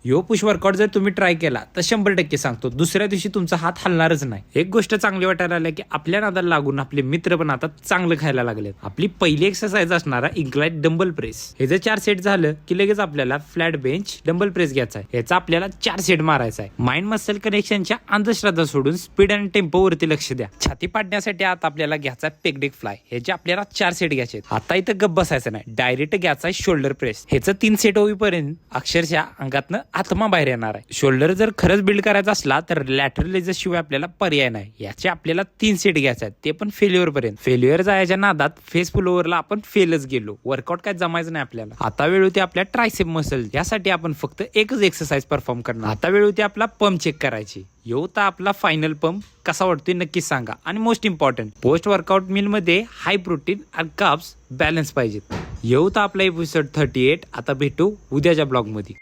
यो push workout जर तुम्ही try केला तर 100% सांगतो दुसऱ्या दिवशी तुमचा हात हलणारच नाही. एक गोष्ट चांगली वाटायला लागली की आपल्या नादाला लागून आपले मित्र पण आता चांगलं खायला लागलेत. आपली पहिली एक्सरसाइज असणारा इन्क्लाइन डंबल प्रेस, हे जर 4 सेट झालं की लगेच आपल्याला फ्लॅट बेंच डंबल प्रेस घ्यायचा आहे. याचा आपल्याला 4 सेट मारायचा आहे. माइंड मसल कनेक्शनच्या अंधश्रद्धा सोडून स्पीड आणि टेम्पो वरती लक्ष द्या. छाती पाडण्यासाठी आता आपल्याला घ्यायचा पेगडेक फ्लाय, ह्याचे आपल्याला 4 सेट घ्यायचे. आता इथं गप्प बसायचं नाही, डायरेक्ट घ्यायचा शोल्डर प्रेस. ह्याचं 3 सेट होईपर्यंत अक्षरशः अंगातनं आत्मा बाहेर येणार आहे. शोल्डर जर खरंच बिल्ड करायचा असला तर लॅटरल लेजर शिवाय आपल्याला पर्याय नाही. याचे आपल्याला 3 सेट घ्यायचे आहेत, ते पण फेल्युअर पर्यंत. फेल्युअर जायच्या नादात फेस पुलोवरला आपण फेलच गेलो. वर्कआउट काय जमायचं नाही आपल्याला. आता वेळ होती आपल्या ट्रायसेप मसल, यासाठी आपण फक्त एकच एक्सरसाइज परफॉर्म करणार. आता वेळ होती आपला पंप चेक करायची. येऊता आपला फायनल पंप कसा वाटतोय नक्कीच सांगा. आणि most important, post workout meal मध्ये हाय प्रोटीन आणि कार्ब्स बॅलन्स पाहिजेत. येऊता आपला एपिसोड 38. आता भेटू उद्याच्या ब्लॉग मध्ये.